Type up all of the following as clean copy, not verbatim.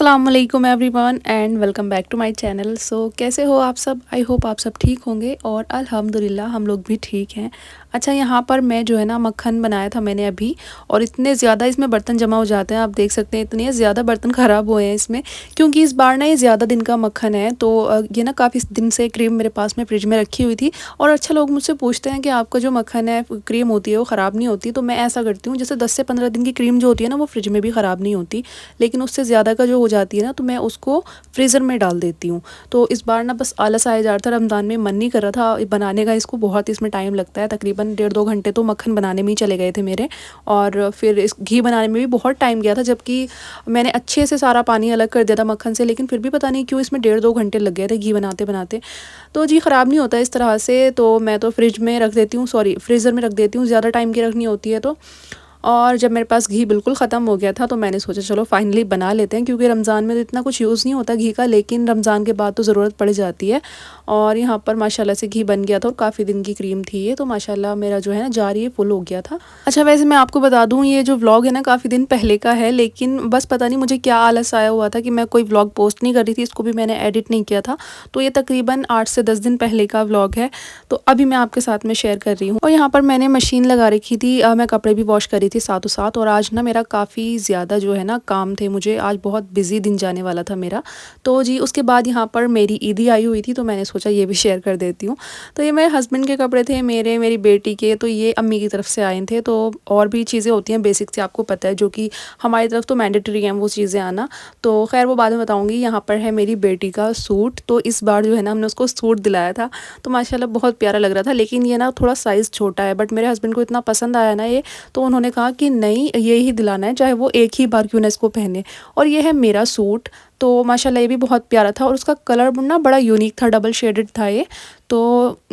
अस्सलाम वालेकुम everyone and welcome back to my channel. कैसे हो आप सब? आई होप आप सब ठीक होंगे और अल्हम्दुलिल्लाह हम लोग भी ठीक हैं। अच्छा, यहाँ पर मैं जो है ना मक्खन बनाया था मैंने अभी, और इतने ज़्यादा इसमें बर्तन जमा हो जाते हैं, आप देख सकते हैं इतने ज़्यादा बर्तन ख़राब हुए हैं इसमें, क्योंकि इस बार ना ये ज़्यादा दिन का मक्खन है। तो ये ना काफ़ी दिन से क्रीम मेरे पास में फ्रिज में रखी हुई थी। और अच्छा, लोग मुझसे पूछते हैं कि आपका जो मक्खन है क्रीम होती है वो ख़राब नहीं होती। तो मैं ऐसा करती हूँ, जैसे 10 से 15 दिन की क्रीम जो होती है ना वो फ्रिज में भी ख़राब नहीं होती, लेकिन उससे ज़्यादा का जो हो जाती है ना तो मैं उसको फ्रीज़र में डाल देती हूँ। तो इस बार ना बस आलस आया जा रहा था, रमज़ान में मन नहीं कर रहा था बनाने का, इसको बहुत इसमें टाइम लगता है, तकरीबन 1.5-2 घंटे तो मक्खन बनाने में ही चले गए थे मेरे। और फिर इस घी बनाने में भी बहुत टाइम गया था, जबकि मैंने अच्छे से सारा पानी अलग कर दिया था मक्खन से, लेकिन फिर भी पता नहीं क्यों इसमें 1.5-2 घंटे लग गए थे घी बनाते बनाते। तो जी ख़राब नहीं होता इस तरह से, तो मैं तो फ्रिज में रख देती हूँ, सॉरी फ्रीज़र में रख देती हूँ, ज़्यादा टाइम की रखनी होती है तो। और जब मेरे पास घी बिल्कुल ख़त्म हो गया था तो मैंने सोचा चलो फाइनली बना लेते हैं, क्योंकि रमज़ान में तो इतना कुछ यूज़ नहीं होता घी का, लेकिन रमज़ान के बाद तो ज़रूरत पड़ जाती है। और यहाँ पर माशाल्लाह से घी बन गया था और काफ़ी दिन की क्रीम थी ये, तो माशाल्लाह मेरा जो है ना जार ये फुल हो गया था। अच्छा, वैसे मैं आपको बता दूँ ये जो व्लॉग है ना काफ़ी दिन पहले का है, लेकिन बस पता नहीं मुझे क्या आलस आया हुआ था कि मैं कोई व्लॉग पोस्ट नहीं कर रही थी, इसको भी मैंने एडिट नहीं किया था। तो ये तकरीबन 8 से 10 दिन पहले का व्लॉग है, तो अभी मैं आपके साथ में शेयर कर रही हूँ। और यहाँ पर मैंने मशीन लगा रखी थी, मैं कपड़े भी वॉश कर रही थी साथों साथ। और आज ना मेरा काफ़ी ज़्यादा जो है ना काम थे, मुझे आज बहुत बिजी दिन जाने वाला था मेरा। तो जी उसके बाद यहाँ पर मेरी ईदी आई हुई थी, तो मैंने सोचा ये भी शेयर कर देती हूँ। तो ये मेरे हस्बैंड के कपड़े थे, मेरी बेटी के, तो ये अम्मी की तरफ से आए थे। तो और भी चीज़ें होती हैं बेसिक से, आपको पता है, जो कि हमारी तरफ तो मैंडेटरी हैं वो चीज़ें आना। तो खैर वो बाद में बताऊँगी। यहाँ पर है मेरी बेटी का सूट, तो इस बार जो है ना हमने उसको सूट दिलाया था, तो माशाल्लाह बहुत प्यारा लग रहा था, लेकिन ये ना थोड़ा साइज़ छोटा है, बट मेरे हस्बैंड को इतना पसंद आया ना ये, तो उन्होंने कहा कि नहीं ये ही दिलाना है, चाहे वो एक ही बार क्यों ना इसको पहने। और ये है मेरा सूट, तो माशाल्लाह ये भी बहुत प्यारा था, और उसका कलर ना बड़ा यूनिक था, डबल शेडेड था ये। तो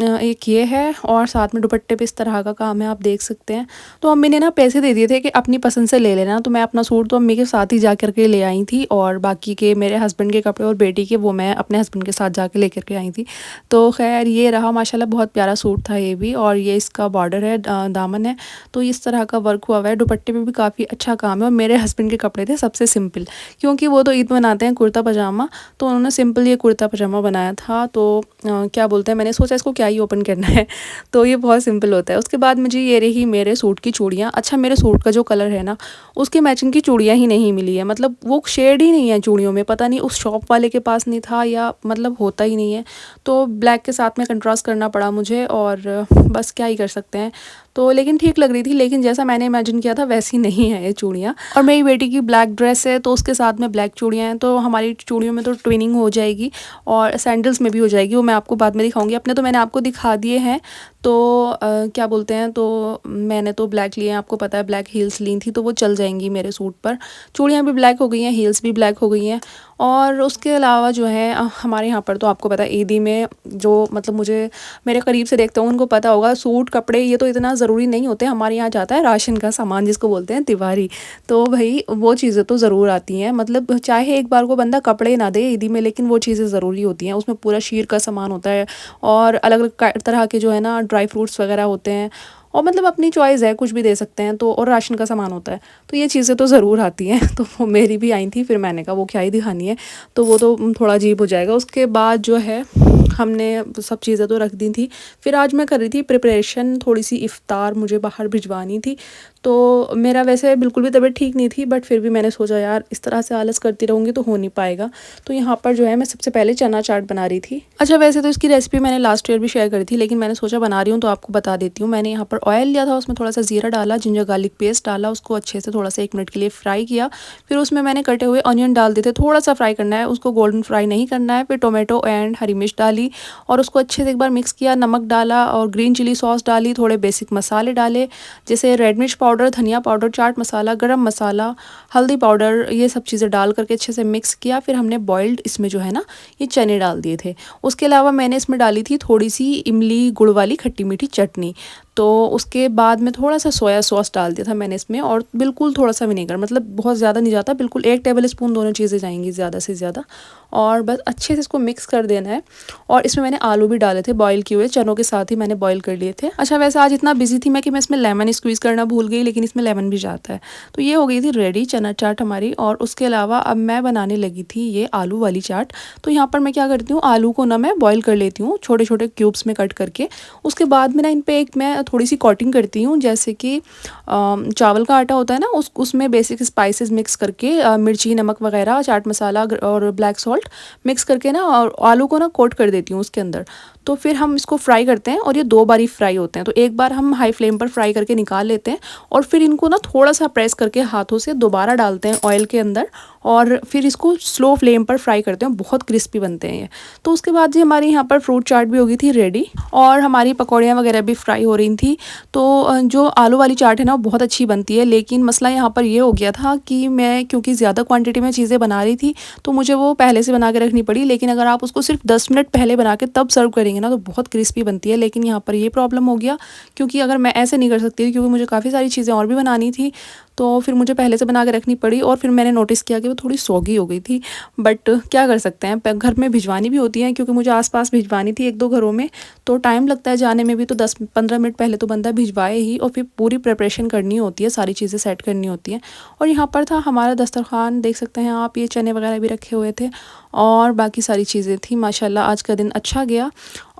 एक ये है, और साथ में दुपट्टे पे इस तरह का काम है, आप देख सकते हैं। तो अम्मी ने ना पैसे दे दिए थे कि अपनी पसंद से ले लेना, तो मैं अपना सूट तो अम्मी के साथ ही जा कर के ले आई थी, और बाकी के मेरे हस्बैंड के कपड़े और बेटी के वो मैं अपने हस्बैंड के साथ जाके लेकर के आई थी। तो खैर ये रहा, माशाल्लाह बहुत प्यारा सूट था ये भी, और ये इसका बॉर्डर है, दामन है, तो इस तरह का वर्क हुआ हुआ है। दुपट्टे पे भी काफ़ी अच्छा काम है। और मेरे हस्बैंड के कपड़े थे सबसे सिंपल, क्योंकि वो तो ईद मनाते हैं कुर्ता पजामा, तो उन्होंने सिंपल ये कुर्ता पजामा बनाया था। तो क्या बोलते हैं, मैंने सोचा इसको क्या ही ओपन करना है, तो ये बहुत सिंपल होता है। उसके बाद मुझे ये रही मेरे सूट की चूड़ियाँ। अच्छा, मेरे सूट का जो कलर है ना उसके मैचिंग की चूड़ियाँ ही नहीं मिली है, मतलब वो शेड ही नहीं है चूड़ियों में, पता नहीं उस शॉप वाले के पास नहीं था या मतलब होता ही नहीं है। तो ब्लैक के साथ में कंट्रास्ट करना पड़ा मुझे, और बस क्या ही कर सकते हैं। तो लेकिन ठीक लग रही थी, लेकिन जैसा मैंने इमेजिन किया था वैसी नहीं है ये चूड़ियाँ। और मेरी बेटी की ब्लैक ड्रेस है, तो उसके साथ में ब्लैक चूड़ियाँ हैं, तो हमारी चूड़ियों में तो ट्विनिंग हो जाएगी, और सैंडल्स में भी हो जाएगी, वो मैं आपको बाद में दिखाऊंगी। अपने तो मैंने आपको दिखा दिए हैं। तो क्या बोलते हैं, तो मैंने तो ब्लैक लिए हैं, आपको पता है, ब्लैक हील्स ली थी, तो वो चल जाएंगी मेरे सूट पर। चूड़ियाँ भी ब्लैक हो गई हैं, हील्स भी ब्लैक हो गई हैं। और उसके अलावा जो है हमारे यहाँ पर तो आपको पता है ईदी में जो मतलब मुझे मेरे करीब से देखते हो उनको पता होगा, सूट कपड़े ये तो इतना ज़रूरी नहीं होते, हमारे यहाँ जाता है राशन का सामान जिसको बोलते हैं तिवारी। तो भाई वो चीज़ें तो ज़रूर आती हैं, मतलब चाहे एक बार को बंदा कपड़े ना दे ईदी में, लेकिन वो चीज़ें ज़रूरी होती हैं। उसमें पूरा शीर का सामान होता है, और अलग अलग तरह के जो है ना ड्राई फ्रूट्स वगैरह होते हैं, और मतलब अपनी चॉइस है, कुछ भी दे सकते हैं। तो और राशन का सामान होता है, तो ये चीज़ें तो ज़रूर आती हैं। तो वो मेरी भी आई थी, फिर मैंने कहा वो क्या ही दिखानी है, तो वो तो थोड़ा अजीब हो जाएगा। उसके बाद जो है हमने सब चीज़ें तो रख दी थी। फिर आज मैं कर रही थी प्रिपरेशन, थोड़ी सी इफ़्तार मुझे बाहर भिजवानी थी। तो मेरा वैसे बिल्कुल भी तबीयत ठीक नहीं थी, बट फिर भी मैंने सोचा यार इस तरह से आलस करती रहूँगी तो हो नहीं पाएगा। तो यहाँ पर जो है मैं सबसे पहले चना चाट बना रही थी। अच्छा, वैसे तो इसकी रेसिपी मैंने लास्ट ईयर भी शेयर करी थी, लेकिन मैंने सोचा बना रही हूँ तो आपको बता देती हूँ। मैंने यहाँ पर ऑयल लिया था, उसमें थोड़ा सा ज़ीरा डाला, जिंजर गार्लिक पेस्ट डाला, उसको अच्छे से थोड़ा सा 1 मिनट के लिए फ्राई किया। फिर उसमें मैंने कटे हुए ऑनियन डाल दिए थे, थोड़ा सा फ्राई करना है उसको, गोल्डन फ्राई नहीं करना है। फिर टोमेटो एंड हरी मिर्च डाली, और उसको अच्छे से एक बार मिक्स किया, नमक डाला, और ग्रीन चिली सॉस डाली, थोड़े बेसिक मसाले डाले, जैसे रेड मिर्च पाउडर, धनिया पाउडर, चाट मसाला, गरम मसाला, हल्दी पाउडर, ये सब चीज़ें डाल करके अच्छे से मिक्स किया। फिर हमने बॉइल्ड इसमें जो है ना ये चने डाल दिए थे। उसके अलावा मैंने इसमें डाली थी थोड़ी सी इमली गुड़ वाली खट्टी मीठी चटनी। तो उसके बाद में थोड़ा सा सोया सॉस डाल दिया था मैंने इसमें, और बिल्कुल थोड़ा सा विनेगर, मतलब बहुत ज़्यादा नहीं जाता, बिल्कुल 1 टेबल स्पून, दोनों चीज़ें जाएंगी ज़्यादा से ज़्यादा। और बस अच्छे से इसको मिक्स कर देना है। और इसमें मैंने आलू भी डाले थे बॉईल किए हुए, चनों के साथ ही मैंने बॉईल कर लिए थे। अच्छा वैसे आज इतना बिजी थी मैं कि मैं इसमें लेमन स्क्वीज़ करना भूल गई, लेकिन इसमें लेमन भी जाता है। तो ये हो गई थी रेडी चना चाट हमारी। और उसके अलावा अब मैं बनाने लगी थी ये आलू वाली चाट। तो यहाँ पर मैं क्या करती हूँ, आलू को ना मैं बॉईल कर लेती हूँ छोटे छोटे क्यूब्स में कट करके। उसके बाद में ना इन पे एक मैं थोड़ी सी कोटिंग करती हूँ, जैसे कि चावल का आटा होता है ना, उसमें बेसिक स्पाइसेस मिक्स करके मिर्ची नमक वगैरह चाट मसाला और ब्लैक सॉल्ट मिक्स करके ना, और आलू को ना कोट कर देती हूँ उसके अंदर। तो फिर हम इसको फ्राई करते हैं और ये 2 बार ही फ्राई होते हैं। तो एक बार हम हाई फ्लेम पर फ्राई करके निकाल लेते हैं और फिर इनको ना थोड़ा सा प्रेस करके हाथों से दोबारा डालते हैं ऑयल के अंदर, और फिर इसको स्लो फ्लेम पर फ्राई करते हैं। बहुत क्रिस्पी बनते हैं ये। तो उसके बाद जी हमारी यहाँ पर फ्रूट चाट भी हो गई थी रेडी, और हमारी पकौड़ियाँ वगैरह भी फ्राई हो रही थी। तो जो आलू वाली चाट है ना वो बहुत अच्छी बनती है, लेकिन मसला यहाँ पर ये हो गया था कि मैं क्योंकि ज़्यादा क्वांटिटी में चीज़ें बना रही थी तो मुझे वो पहले से बना के रखनी पड़ी। लेकिन अगर आप उसको सिर्फ 10 मिनट पहले बना के तब सर्व करेंगे ना तो बहुत क्रिस्पी बनती है। लेकिन यहाँ पर ये प्रॉब्लम हो गया, क्योंकि अगर मैं ऐसे नहीं कर सकती थी, क्योंकि मुझे काफ़ी सारी चीज़ें और भी बनानी थी, तो फिर मुझे पहले से बना के रखनी पड़ी। और फिर मैंने नोटिस किया कि वो थोड़ी सौगी हो गई थी, बट क्या कर सकते हैं, घर में भिजवानी भी होती है, क्योंकि मुझे आसपास भिजवानी थी 1-2 घरों में। तो टाइम लगता है जाने में भी, तो 10-15 मिनट पहले तो बंदा भिजवाए ही, और फिर पूरी प्रिपरेशन करनी होती है, सारी चीज़ें सेट करनी होती हैं। और यहाँ पर था हमारा दस्तरखान, देख सकते हैं आप, ये चने वगैरह भी रखे हुए थे और बाकी सारी चीज़ें थी। माशाल्लाह आज का दिन अच्छा गया।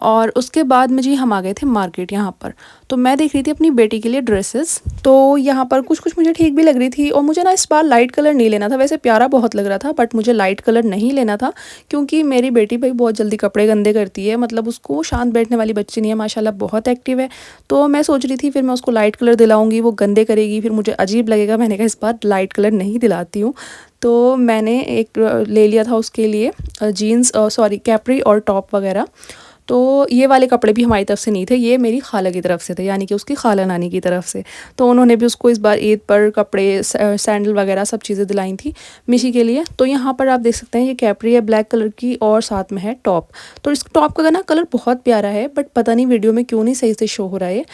और उसके बाद में जी हम आ गए थे मार्केट यहाँ पर। तो मैं देख रही थी अपनी बेटी के लिए ड्रेसेस। तो यहाँ पर कुछ कुछ मुझे ठीक भी लग रही थी, और मुझे ना इस बार लाइट कलर नहीं लेना था। वैसे प्यारा बहुत लग रहा था, बट मुझे लाइट कलर नहीं लेना था, क्योंकि मेरी बेटी भाई बहुत जल्दी कपड़े गंदे करती है। मतलब उसको शांत बैठने वाली बच्ची नहीं है, माशाल्लाह बहुत एक्टिव है। तो मैं सोच रही थी फिर मैं उसको लाइट कलर दिलाऊंगी, वो गंदे करेगी, फिर मुझे अजीब लगेगा। मैंने कहा इस बार लाइट कलर नहीं दिलाती हूँ। तो मैंने एक ले लिया था उसके लिए जीन्स, सॉरी कैप्री और टॉप वगैरह। तो ये वाले कपड़े भी हमारी तरफ से नहीं थे, ये मेरी खाला की तरफ से थे, यानी कि उसकी खाला नानी की तरफ से। तो उन्होंने भी उसको इस बार ईद पर कपड़े, सैंडल वगैरह सब चीज़ें दिलाई थी मिशी के लिए। तो यहाँ पर आप देख सकते हैं ये कैप्री है ब्लैक कलर की, और साथ में है टॉप। तो इस टॉप का ना कलर बहुत प्यारा है, बट पता नहीं वीडियो में क्यों नहीं सही से शो हो रहा है।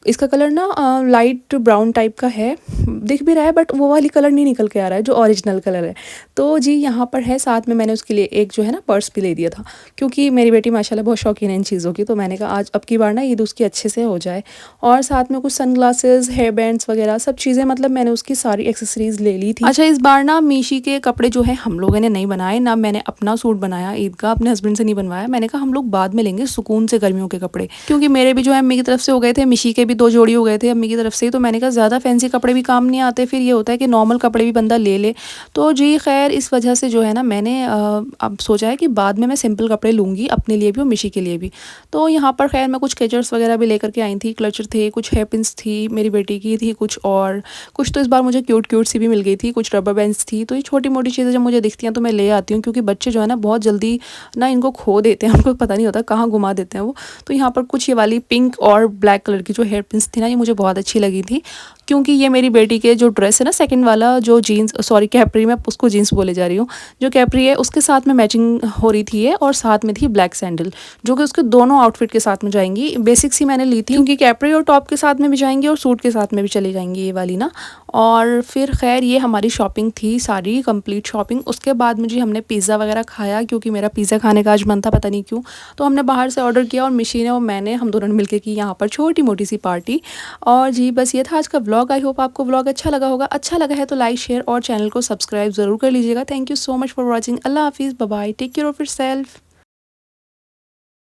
इसका कलर ना लाइट ब्राउन टाइप का है, दिख भी रहा है, बट वो वाली कलर नहीं निकल के आ रहा है जो ओरिजिनल कलर है। तो जी यहाँ पर है, साथ में मैंने उसके लिए एक जो है ना पर्स भी ले दिया था, क्योंकि मेरी बेटी माशाल्लाह बहुत शौकीन है इन चीज़ों की। तो मैंने कहा आज अब की बार ना ईद उसकी अच्छे से हो जाए। और साथ में कुछ सनग्लासेस, हेयर बैंड्स वगैरह सब चीज़ें, मतलब मैंने उसकी सारी एक्सेसरीज ले ली थी। अच्छा इस बार ना मीशी के कपड़े जो है हम लोगों ने नहीं बनाए, ना मैंने अपना सूट बनाया ईद का, अपने हस्बैंड से नहीं बनवाया। मैंने कहा हम लोग बाद में लेंगे सुकून से गर्मियों के कपड़े, क्योंकि मेरे भी जो है अम्मी की तरफ से हो गए थे, मिशी के भी 2 जोड़ी हो गए थे अम्मी की तरफ से। तो मैंने कहा ज़्यादा फैंसी कपड़े भी काम नहीं आते, फिर ये होता है कि नॉर्मल कपड़े भी बंदा ले ले। तो जी खैर इस वजह से जो है ना मैंने अब सोचा है कि बाद में मैं सिंपल कपड़े लूँगी, अपने लिए भी और मिशी के लिए भी। तो यहाँ पर खैर मैं कुछ केचर्स वगैरह भी लेकर के आई थी, क्लचर थे, कुछ हेयर पिन्स थी, मेरी बेटी की थी कुछ, और कुछ तो इस बार मुझे क्यूट क्यूट सी भी मिल गई थी, कुछ रबर बैंड्स थी। तो ये छोटी मोटी चीज़ें जब मुझे दिखती हैं तो मैं ले आती हूँ, क्योंकि बच्चे जो है ना बहुत जल्दी ना इनको खो देते हैं, उनको पता नहीं होता कहाँ घुमा देते हैं वो। तो यहाँ पर कुछ ये वाली पिंक और ब्लैक कलर की जो हेयर पिन्स थी ना, ये मुझे बहुत अच्छी लगी थी, क्योंकि ये मेरी बेटी के जो ड्रेस है ना सेकंड वाला, जो जीन्स, सॉरी कैप्री, मैं उसको जीन्स बोले जा रही हूँ, जो कैप्री है उसके साथ में मैचिंग हो रही थी ये, और साथ में थी ब्लैक सैंडल, जो कि उसके दोनों आउटफिट के साथ में जाएंगी। बेसिक सी मैंने ली थी, क्योंकि कैप्री और टॉप के साथ में भी जाएंगी और सूट के साथ में भी चली जाएंगी ये वाली ना। और फिर खैर ये हमारी शॉपिंग थी, सारी कंप्लीट शॉपिंग। उसके बाद मुझे हमने पिज़्ज़ा वगैरह खाया, क्योंकि मेरा पिज़्ज़ा खाने का आज मन था, पता नहीं क्यों। तो हमने बाहर से ऑर्डर किया, और मिशी ने और मैंने, हम दोनों ने मिलकर की यहाँ पर छोटी मोटी सी पार्टी। और जी बस ये था आज का व्लॉग। आई होप आपको व्लॉग अच्छा लगा होगा। अच्छा लगा है तो लाइक, शेयर और चैनल को सब्सक्राइब ज़रूर कर लीजिएगा। Thank you so much for watching. अल्लाह हाफिज़, bye bye, take care of yourself.